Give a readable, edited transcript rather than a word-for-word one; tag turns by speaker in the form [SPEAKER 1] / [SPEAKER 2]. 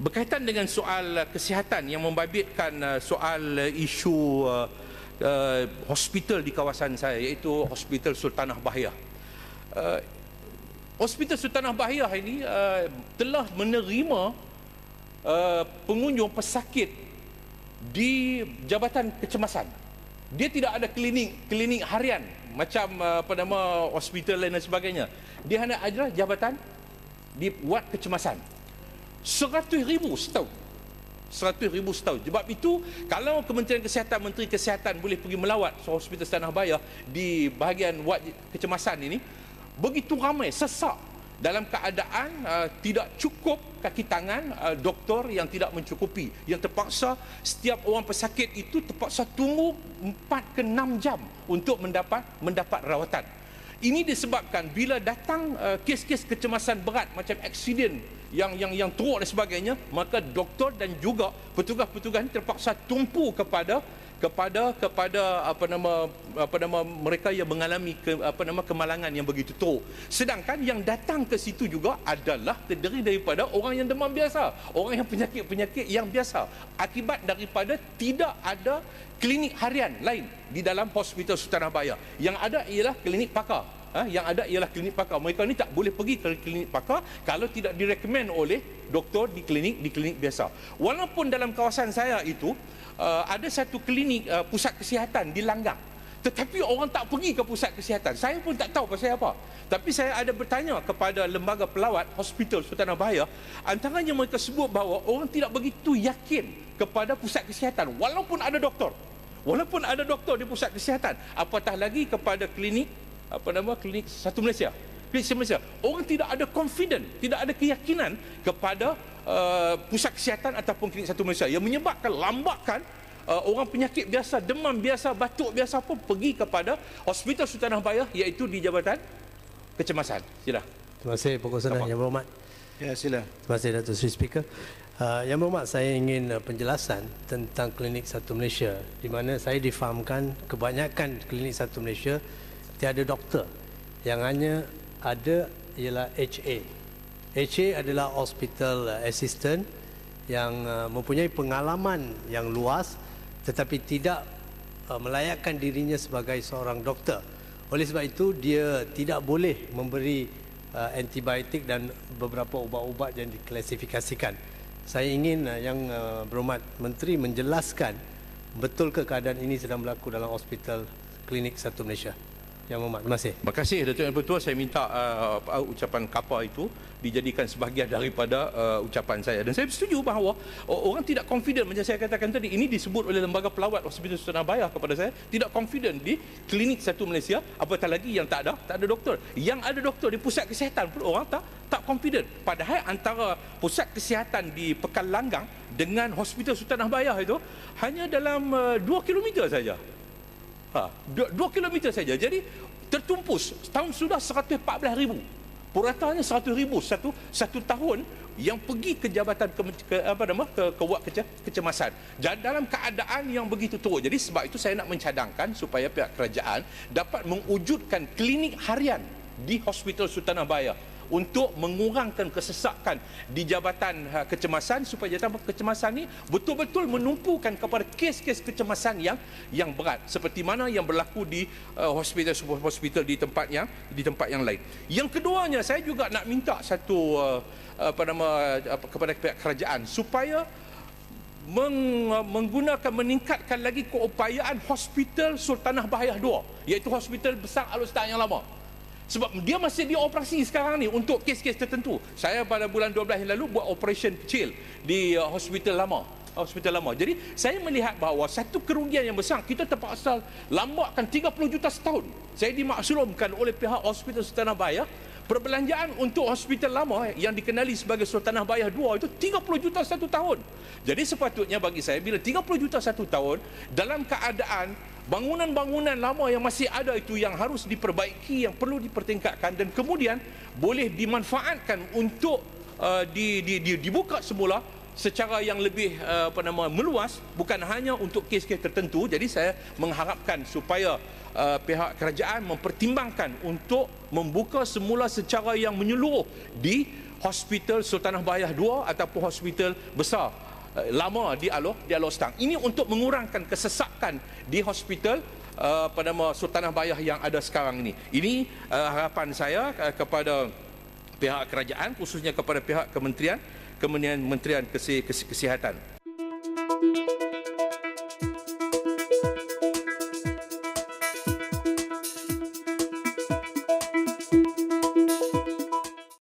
[SPEAKER 1] Berkaitan dengan soal kesihatan yang membabitkan soal isu hospital di kawasan saya, iaitu Hospital Sultanah Bahiyah. Hospital Sultanah Bahiyah ini telah menerima pengunjung pesakit di Jabatan Kecemasan. Dia tidak ada klinik harian macam hospital lain dan sebagainya. Dia hanya adalah jabatan di wad kecemasan. 100,000 setahun. 100,000 setahun. Sebab itu, kalau Kementerian Kesihatan, Menteri Kesihatan boleh pergi melawat Hospital Sultanah Bahiyah di bahagian wad kecemasan ini, begitu ramai, sesak, dalam keadaan tidak cukup kaki tangan, doktor yang tidak mencukupi, yang terpaksa setiap orang pesakit itu terpaksa tunggu 4 ke 6 jam untuk mendapat rawatan. Ini disebabkan bila datang kes-kes kecemasan berat macam aksiden yang teruk dan sebagainya, maka doktor dan juga petugas-petugas ini terpaksa tumpu kepada mereka yang mengalami kemalangan yang begitu teruk. Sedangkan yang datang ke situ juga adalah terdiri daripada orang yang demam biasa, orang yang penyakit yang biasa, akibat daripada tidak ada klinik harian lain di dalam Hospital Sultanah Bahiyah. Yang ada ialah klinik pakar. Mereka ni tak boleh pergi ke klinik pakar kalau tidak direkomend oleh doktor di klinik biasa. Walaupun dalam kawasan saya itu ada satu klinik pusat kesihatan di Langgang, tetapi orang tak pergi ke pusat kesihatan. Saya pun tak tahu pasal apa. Tapi saya ada bertanya kepada lembaga pelawat Hospital Sultanah Bahiyah, antaranya mereka sebut bahawa orang tidak begitu yakin kepada pusat kesihatan walaupun ada doktor. Walaupun ada doktor di pusat kesihatan, apatah lagi kepada klinik Satu Malaysia. Klinik Satu Malaysia. Orang tidak ada confident, tidak ada keyakinan kepada pusat kesihatan ataupun klinik Satu Malaysia, yang menyebabkan lambatkan orang penyakit biasa, demam biasa, batuk biasa pun pergi kepada Hospital Sultanah Bahiyah, iaitu di Jabatan Kecemasan. Sila.
[SPEAKER 2] Terima kasih Pokok Senah. Yang Berhormat.
[SPEAKER 3] Ya, sila.
[SPEAKER 2] Terima kasih Datuk Seri Speaker. Yang Berhormat, saya ingin penjelasan tentang klinik Satu Malaysia, di mana saya difahamkan kebanyakan klinik Satu Malaysia tiada doktor. Yang hanya ada ialah HA. HA adalah Hospital Assistant yang mempunyai pengalaman yang luas tetapi tidak melayakkan dirinya sebagai seorang doktor. Oleh sebab itu, dia tidak boleh memberi antibiotik dan beberapa ubat-ubat yang diklasifikasikan. Saya ingin Yang Berhormat Menteri menjelaskan betul ke keadaan ini sedang berlaku dalam Hospital Klinik Satu Malaysia. Yang Berhormat, terima kasih.
[SPEAKER 1] Terima kasih Datuk Yang Bertuah. Saya minta ucapan kapa itu dijadikan sebahagian daripada ucapan saya. Dan saya setuju bahawa orang tidak confident, macam saya katakan tadi, ini disebut oleh lembaga pelawat Hospital Sultanah Bahiyah kepada saya, tidak confident di klinik Satu Malaysia, apatah lagi yang tak ada doktor. Yang ada doktor di pusat kesihatan pun orang tak confident. Padahal antara pusat kesihatan di Pekan Langgang dengan Hospital Sultanah Bahiyah itu hanya dalam 2 kilometer saja. 2 kilometer saja. Jadi tertumpus setahun sudah 114,000. Puratanya 100,000 satu tahun yang pergi ke jabatan ke wad kecemasan. Dan dalam keadaan yang begitu teruk. Jadi sebab itu saya nak mencadangkan supaya pihak kerajaan dapat mewujudkan klinik harian di Hospital Sultanah Bahiyah untuk mengurangkan kesesakan di Jabatan Kecemasan, supaya Jabatan Kecemasan ini betul-betul menumpukan kepada kes-kes kecemasan yang berat, seperti mana yang berlaku di hospital di tempat yang lain. Yang keduanya, saya juga nak minta satu kepada pihak kerajaan supaya meningkatkan lagi keupayaan Hospital Sultanah Bahiyah 2, iaitu hospital besar Al-Ustaz yang lama. Sebab dia masih dioperasi sekarang ni untuk kes-kes tertentu. Saya pada bulan 12 yang lalu buat operation kecil di hospital lama. Jadi saya melihat bahawa satu kerugian yang besar, kita terpaksa lambatkan 30 juta setahun. Saya dimaklumkan oleh pihak Hospital Sultanah Bahiyah, perbelanjaan untuk hospital lama yang dikenali sebagai Sultanah Bahiyah 2 itu 30 juta satu tahun. Jadi sepatutnya bagi saya, bila 30 juta satu tahun, dalam keadaan bangunan-bangunan lama yang masih ada itu yang harus diperbaiki, yang perlu dipertingkatkan dan kemudian boleh dimanfaatkan untuk dibuka semula secara yang lebih meluas, bukan hanya untuk kes-kes tertentu. Jadi saya mengharapkan supaya pihak kerajaan mempertimbangkan untuk membuka semula secara yang menyeluruh di hospital Sultanah Bayah 2 ataupun hospital besar lama di Alor Stang. Ini untuk mengurangkan kesesakan di hospital pada Sultanah Bayah yang ada sekarang ini. Ini harapan saya kepada pihak kerajaan, khususnya kepada pihak Kementerian Kesihatan.